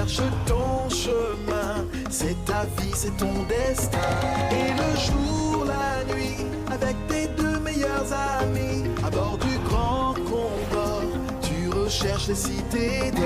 cherche ton chemin. C'est ta vie, c'est ton destin. Et le jour, la nuit, avec tes deux meilleurs amis, à bord du grand Condor, tu recherches les cités d'or.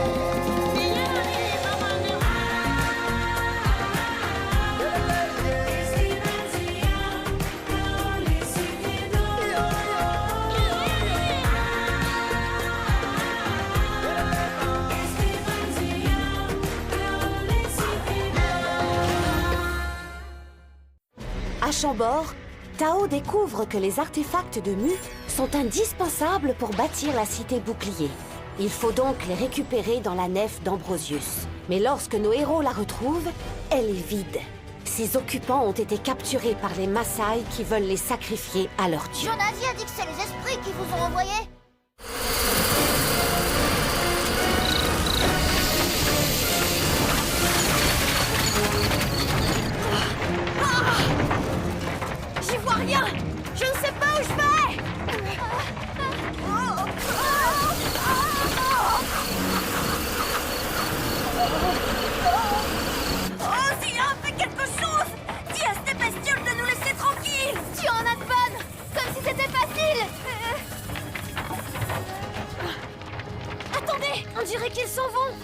À Chambord, Tao découvre que les artefacts de Mu sont indispensables pour bâtir la cité bouclier. Il faut donc les récupérer dans la nef d'Ambrosius. Mais lorsque nos héros la retrouvent, elle est vide. Ses occupants ont été capturés par les Maasai qui veulent les sacrifier à leur dieu. Jonasie a dit que c'est les esprits qui vous ont envoyés. J'y vois rien! Je ne sais pas où je vais! Oh, Zia, fais quelque chose! Dis à ces bestioles de nous laisser tranquilles! Tu en as de bonnes! Comme si c'était facile! Attendez! On dirait qu'ils s'en vont!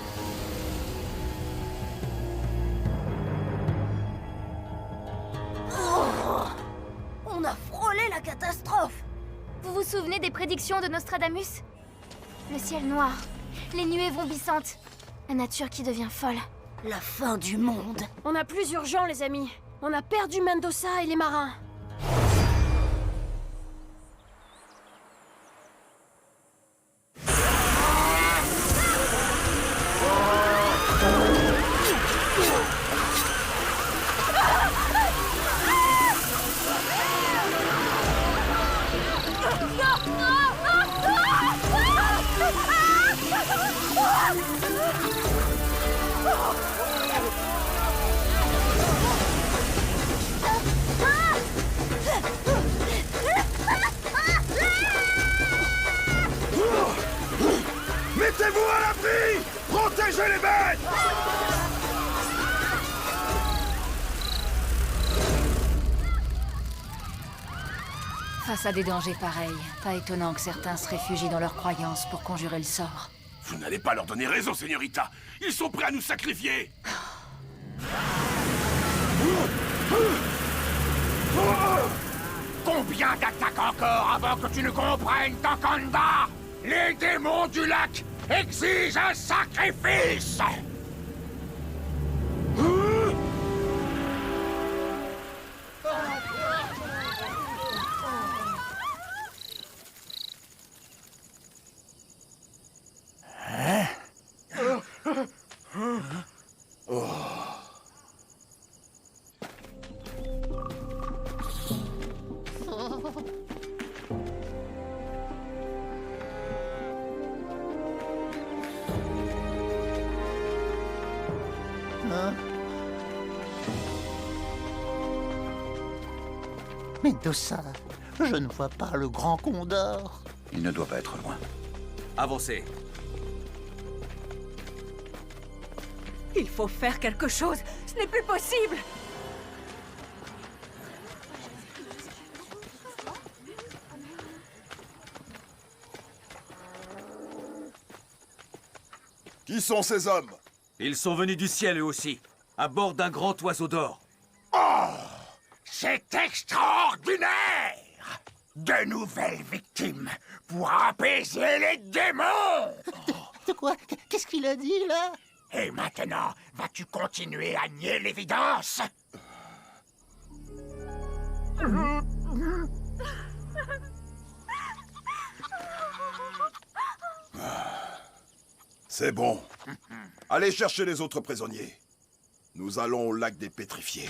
On a frôlé la catastrophe! Vous vous souvenez des prédictions de Nostradamus? Le ciel noir, les nuées vombissantes, la nature qui devient folle. La fin du monde! On a plus urgent, les amis. On a perdu Mendoza et les marins. Mettez-vous à l'abri! Protégez les bêtes! Face à des dangers pareils, pas étonnant que certains se réfugient dans leurs croyances pour conjurer le sort. Vous n'allez pas leur donner raison, señorita! Ils sont prêts à nous sacrifier! Combien d'attaques encore avant que tu ne comprennes, Takanda? Les démons du lac exigent un sacrifice! Mendoza, je ne vois pas le grand Condor. Il ne doit pas être loin. Avancez. Il faut faire quelque chose. Ce n'est plus possible. Qui sont ces hommes? Ils sont venus du ciel eux aussi, à bord d'un grand oiseau d'or. Oh! C'est extraordinaire! De nouvelles victimes pour apaiser les démons! De quoi? Qu'est-ce qu'il a dit, là? Et maintenant, vas-tu continuer à nier l'évidence? C'est bon. Allez chercher les autres prisonniers. Nous allons au lac des pétrifiés.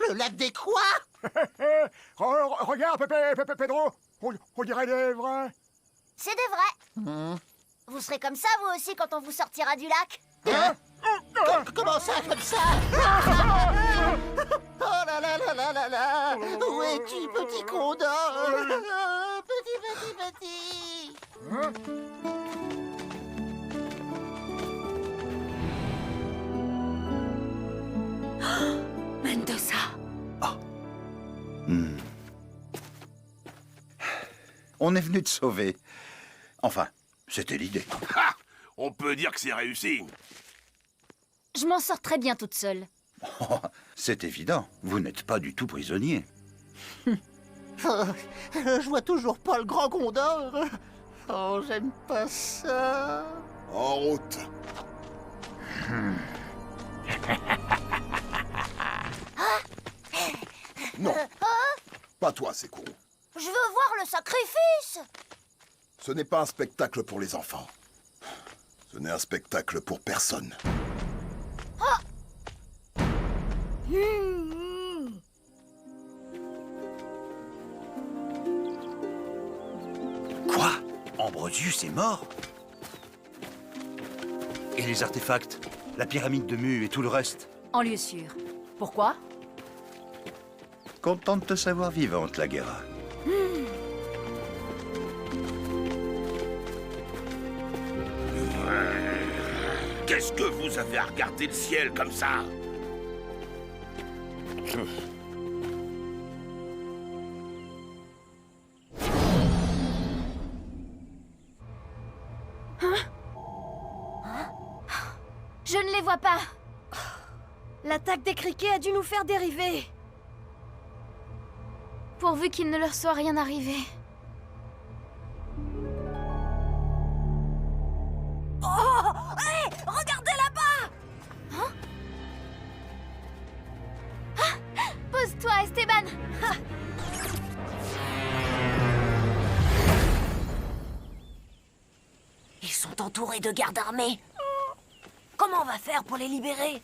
Le lac des quoi? Regarde, Pedro. On dirait des vrais. C'est des vrais. Vous serez comme ça, vous aussi, quand on vous sortira du lac. Hein? Comment ça, comme ça? Oh là là là là là là! Où es-tu, petit Condor? Petit. On est venu te sauver. Enfin, c'était l'idée. Ha! On peut dire que c'est réussi. Je m'en sors très bien toute seule. Oh, c'est évident, vous n'êtes pas du tout prisonnier. Je vois toujours pas le grand condor. Oh, j'aime pas ça. En route. Non. Pas toi, Sekiro. Je veux voir le sacrifice. Ce n'est pas un spectacle pour les enfants. Ce n'est un spectacle pour personne. Quoi? Ambrosius est mort? Et les artefacts? La pyramide de Mu et tout le reste? En lieu sûr. Pourquoi? Content de te savoir vivante, la Guerra. Qu'est-ce que vous avez à regarder le ciel comme ça? Je ne les vois pas. L'attaque des criquets a dû nous faire dériver. Pourvu qu'il ne leur soit rien arrivé. Oh! Hé! Regardez là-bas! Pose-toi, Esteban. Ils sont entourés de gardes armés. Comment on va faire pour les libérer?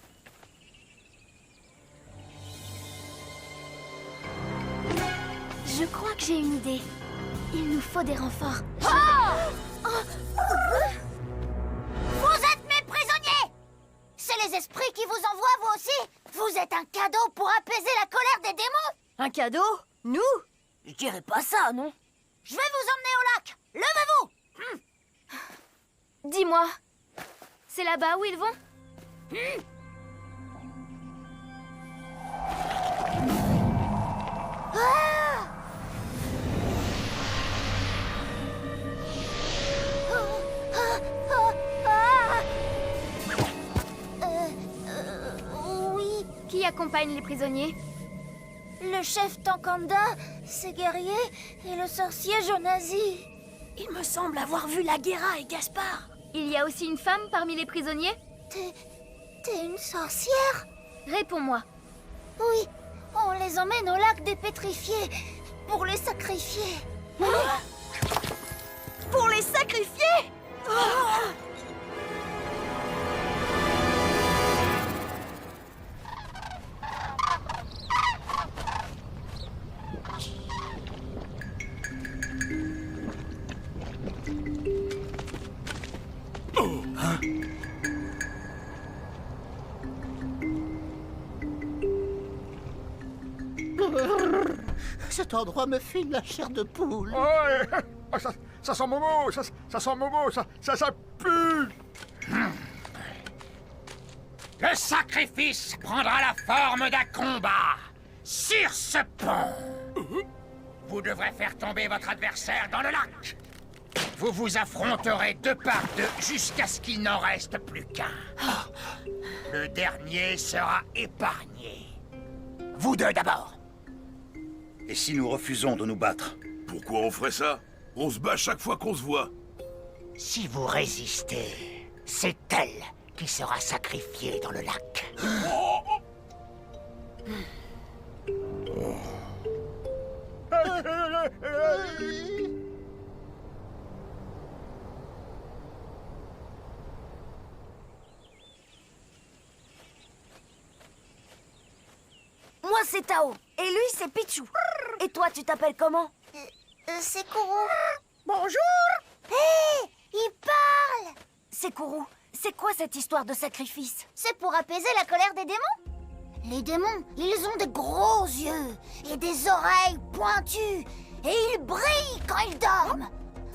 Je crois que j'ai une idée. Il nous faut des renforts. Vous êtes mes prisonniers! C'est les esprits qui vous envoient, vous aussi? Vous êtes un cadeau pour apaiser la colère des démons? Un cadeau? Nous? Je dirais pas ça, non? Je vais vous emmener au lac! Levez-vous! Dis-moi, c'est là-bas où ils vont? Oui, Qui accompagne les prisonniers? le chef Tankanda, ses guerriers et le sorcier Jonazi. Il me semble avoir vu la Guerra et Gaspard. Il y a aussi une femme parmi les prisonniers? T'es une sorcière? Réponds-moi. Oui, on les emmène au lac des pétrifiés pour les sacrifier. Pour les sacrifier? Cet endroit me file la chair de poule. Ouais. Ah, ça sent Momo, ça sent Momo, ça pue. Le sacrifice prendra la forme d'un combat sur ce pont. Vous devrez faire tomber votre adversaire dans le lac. Vous vous affronterez deux par deux jusqu'à ce qu'il n'en reste plus qu'un. Le dernier sera épargné. Vous deux d'abord. Et si nous refusons de nous battre? Pourquoi on ferait ça? On se bat chaque fois qu'on se voit. Si vous résistez, c'est elle qui sera sacrifiée dans le lac. Moi, c'est Tao. Et lui, c'est Pichou. Et toi, tu t'appelles comment? Sekiro. Bonjour! Hé, il parle! Sekiro, c'est quoi cette histoire de sacrifice? C'est pour apaiser la colère des démons. Les démons, ils ont de gros yeux et des oreilles pointues. Et ils brillent quand ils dorment.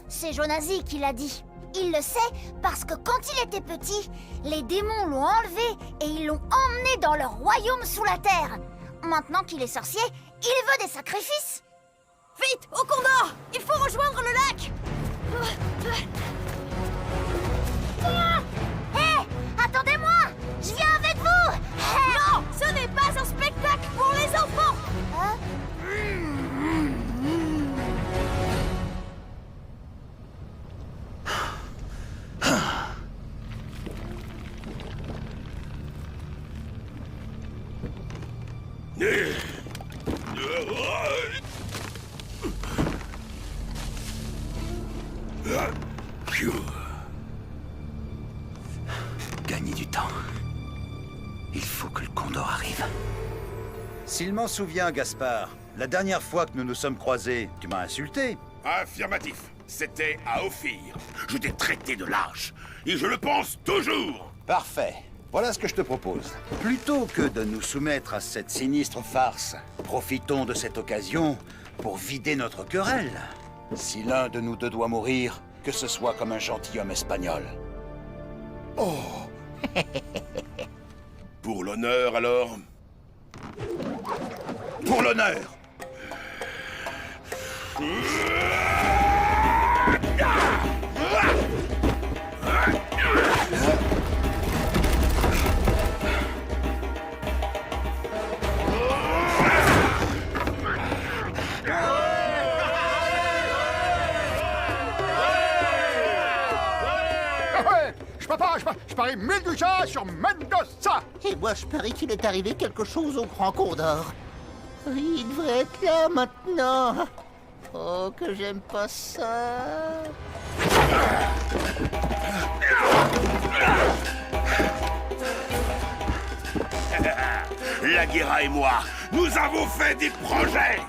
C'est Jonazi qui l'a dit. Il le sait parce que quand il était petit, les démons l'ont enlevé et ils l'ont emmené dans leur royaume sous la terre. Maintenant qu'il est sorcier, Il veut des sacrifices. Vite, au Condor! Il faut rejoindre le lac! Hé, attendez-moi! Je viens avec vous! Non, ce n'est pas un spectacle pour les enfants! Hein? Gagner du temps. Il faut que le Condor arrive. S'il m'en souvient, Gaspard, la dernière fois que nous nous sommes croisés, tu m'as insulté. Affirmatif. C'était à Ophir. Je t'ai traité de lâche. Et je le pense toujours. Parfait. Voilà ce que je te propose. Plutôt que de nous soumettre à cette sinistre farce, profitons de cette occasion pour vider notre querelle. Si l'un de nous deux doit mourir, que ce soit comme un gentilhomme espagnol. Oh. Pour l'honneur, alors? Pour l'honneur! Je parie 1000 ducats sur Mendoza. Et moi, je parie qu'il est arrivé quelque chose au Grand Condor. Il devrait être là maintenant. Oh, que j'aime pas ça. La Guerra et moi, nous avons fait des projets.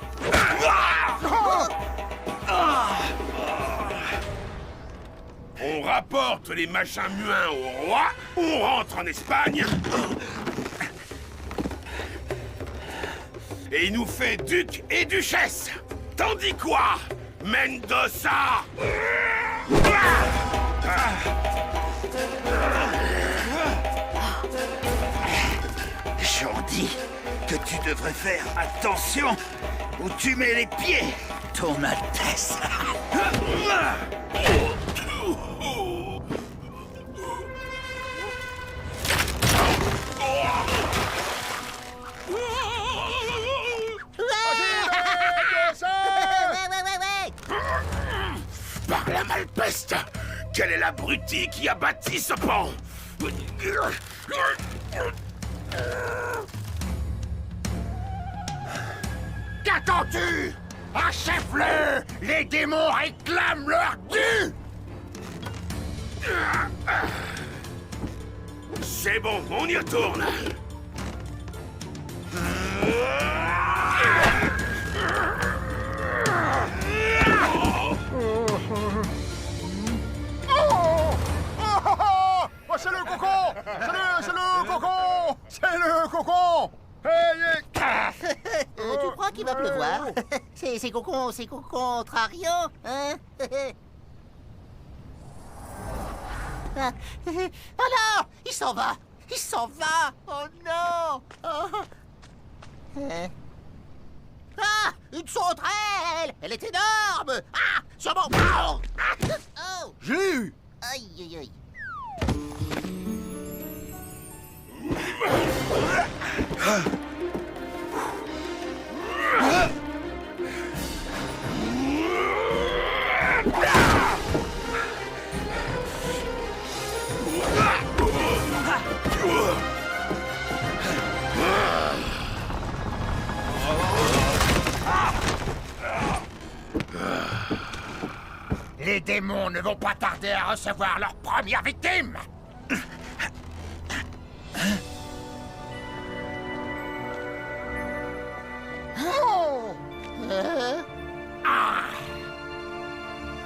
On rapporte les machins muins au roi, on rentre en Espagne, et il nous fait duc et duchesse. Tandis quoi, Mendoza? J'en dis que tu devrais faire attention où tu mets les pieds, ton Altesse. Par la malpeste, quelle est l'abruti qui a bâti ce pont? Qu'attends-tu? Achève-le! Les démons réclament leur dû! C'est bon, on y retourne. C'est le cocon! C'est le cocon! C'est le cocon! Tu crois qu'il va pleuvoir? C'est cocon contrariant, hein? Ah non! Il s'en va! Il s'en va! Oh non! Oh. Ah! Une sauterelle! Elle est énorme! Ah! Sur mon... Oh! Je l'ai eu! Aïe, aïe, aïe. Les démons ne vont pas tarder à recevoir leur première victime.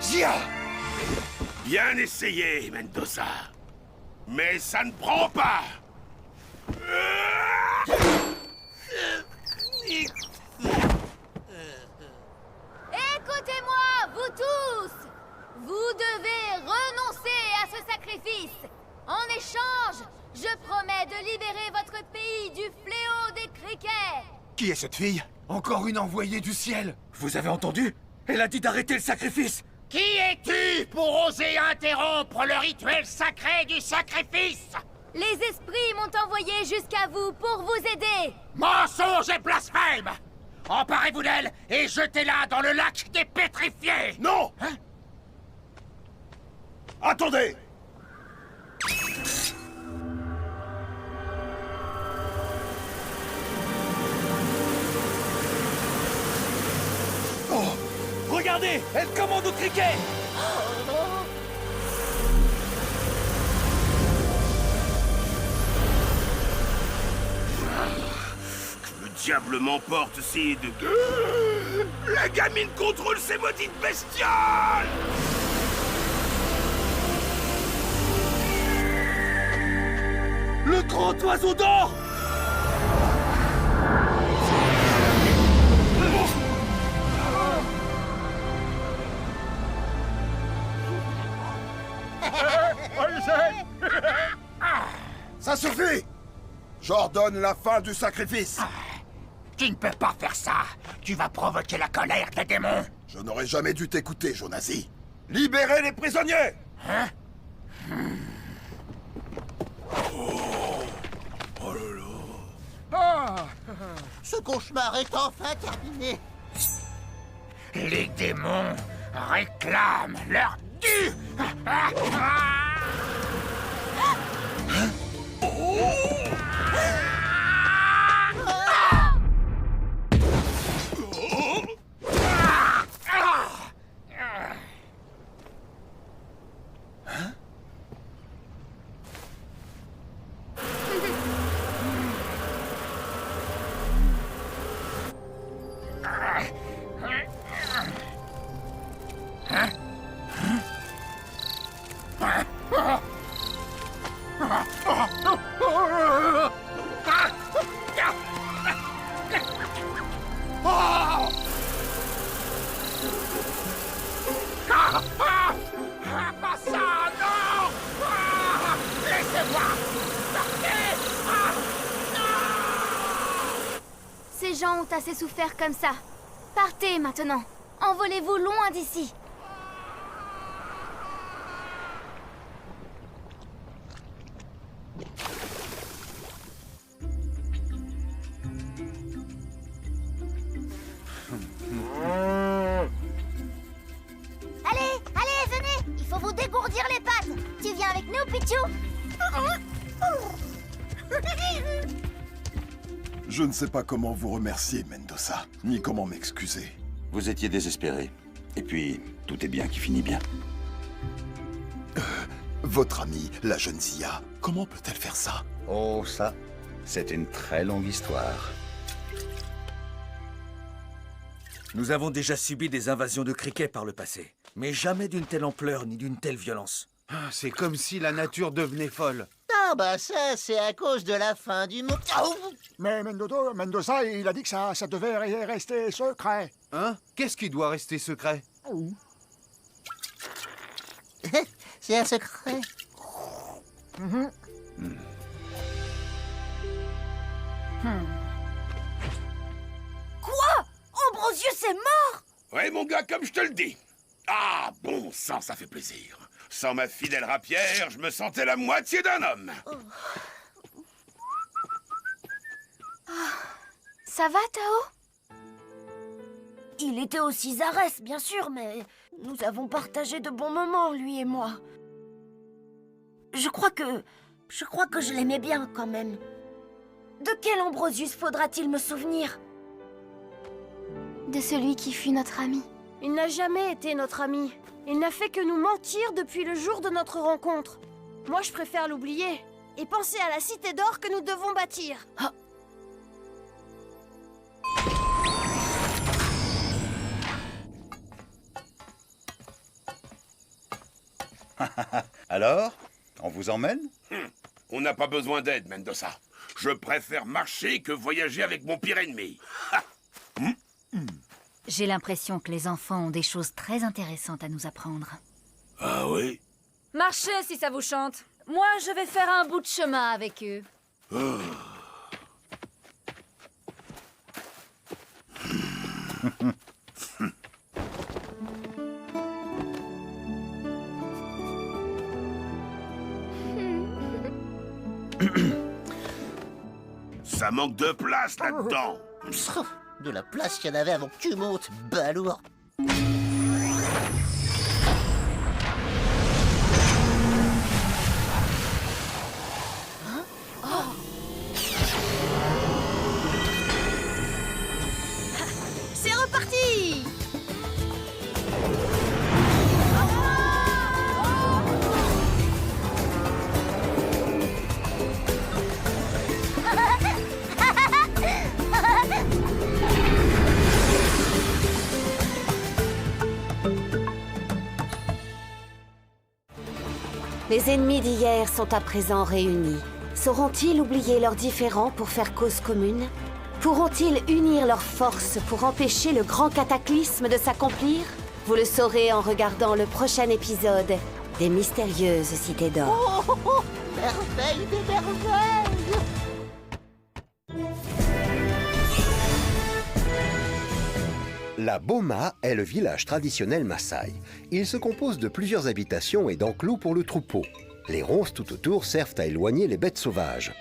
Zia! Bien essayé, Mendoza. Mais ça ne prend pas. Écoutez-moi, vous tous! Vous devez renoncer à ce sacrifice. En échange, je promets de libérer votre pays du fléau des criquets. Qui est cette fille? Encore une envoyée du ciel! Vous avez entendu? Elle a dit d'arrêter le sacrifice! Qui es-tu pour oser interrompre le rituel sacré du sacrifice? Les esprits m'ont envoyé jusqu'à vous pour vous aider. Mensonge et blasphème! Emparez-vous d'elle et jetez-la dans le lac des pétrifiés! Non! Hein? Attendez! Oh! Regardez! Elle commande au criquet! Le diable m'emporte, Sid! La gamine contrôle ces maudites bestioles! Le grand oiseau d'or! Ça suffit! J'ordonne la fin du sacrifice! Tu ne peux pas faire ça! Tu vas provoquer la colère des démons! Je n'aurais jamais dû t'écouter, Jonazi. Libérez les prisonniers! Hein? Ce cauchemar est enfin terminé. Les démons réclament leur dû! Pas ça, non! Laissez-moi! Partez! Ces gens ont assez souffert comme ça. Partez maintenant. Envolez-vous loin d'ici. Allez, venez. Il faut vous dégourdir les pattes. Tu viens avec nous, Pichou? Je ne sais pas comment vous remercier, Mendoza, ni comment m'excuser. Vous étiez désespéré. Et puis, tout est bien qui finit bien. Votre amie, la jeune Zia, comment peut-elle faire ça? Oh, ça, c'est une très longue histoire. Nous avons déjà subi des invasions de criquets par le passé, mais jamais d'une telle ampleur ni d'une telle violence. C'est comme si la nature devenait folle. Ah bah ça, c'est à cause de la fin du monde. Mais Mendoza, il a dit que ça devait rester secret. Hein? Qu'est-ce qui doit rester secret? C'est un secret. Quoi? Ambrosius est mort? Ouais, mon gars, comme je te le dis. Ah, bon sang, ça fait plaisir. Sans ma fidèle rapière, je me sentais la moitié d'un homme. Ça va, Tao? Il était au Césarès, bien sûr, mais nous avons partagé de bons moments, lui et moi. Je crois que je l'aimais bien, quand même. De quel Ambrosius faudra-t-il me souvenir? De celui qui fut notre ami. Il n'a jamais été notre ami. Il n'a fait que nous mentir depuis le jour de notre rencontre. Moi, je préfère l'oublier et penser à la cité d'or que nous devons bâtir. Alors, on vous emmène? On n'a pas besoin d'aide, Mendoza. Je préfère marcher que voyager avec mon pire ennemi. J'ai l'impression que les enfants ont des choses très intéressantes à nous apprendre. Ah oui? Marchez si ça vous chante. Moi, je vais faire un bout de chemin avec eux. Ça manque de place là-dedans. De la place qu'il y en avait avant que tu montes, balourd. C'est reparti! Les ennemis d'hier sont à présent réunis. Sauront-ils oublier leurs différends pour faire cause commune? Pourront-ils unir leurs forces pour empêcher le grand cataclysme de s'accomplir? Vous le saurez en regardant le prochain épisode des Mystérieuses Cités d'Or. Oh, oh, oh, merveille des merveilles! La Boma est le village traditionnel Maasai. Il se compose de plusieurs habitations et d'enclos pour le troupeau. Les ronces tout autour servent à éloigner les bêtes sauvages.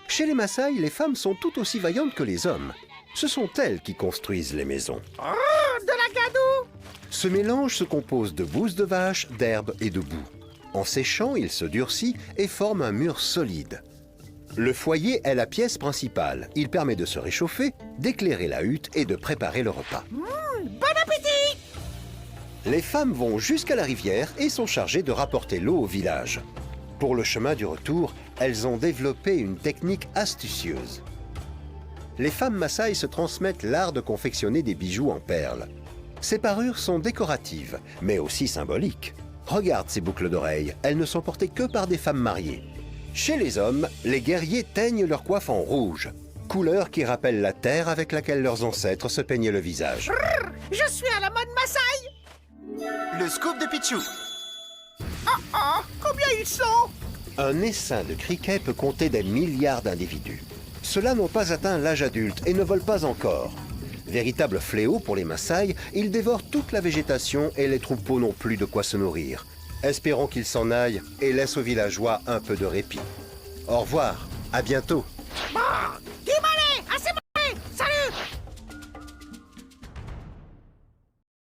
Chez les Maasai, les femmes sont tout aussi vaillantes que les hommes. Ce sont elles qui construisent les maisons. Oh, de la gadou! Ce mélange se compose de bouse de vache, d'herbe et de boue. En séchant, il se durcit et forme un mur solide. Le foyer est la pièce principale. Il permet de se réchauffer, d'éclairer la hutte et de préparer le repas. Bon appétit! Les femmes vont jusqu'à la rivière et sont chargées de rapporter l'eau au village. Pour le chemin du retour, elles ont développé une technique astucieuse. Les femmes Maasai se transmettent l'art de confectionner des bijoux en perles. Ces parures sont décoratives, mais aussi symboliques. Regarde ces boucles d'oreilles, elles ne sont portées que par des femmes mariées. Chez les hommes, les guerriers teignent leur coiffe en rouge, couleur qui rappelle la terre avec laquelle leurs ancêtres se peignaient le visage. Je suis à la mode Maasai! Le scoop de Pichou. Combien ils sont? Un essaim de criquets peut compter des milliards d'individus. Ceux-là n'ont pas atteint l'âge adulte et ne volent pas encore. Véritable fléau pour les Maasai, ils dévorent toute la végétation et les troupeaux n'ont plus de quoi se nourrir. Espérons qu'ils s'en aillent et laissent aux villageois un peu de répit. Au revoir, à bientôt.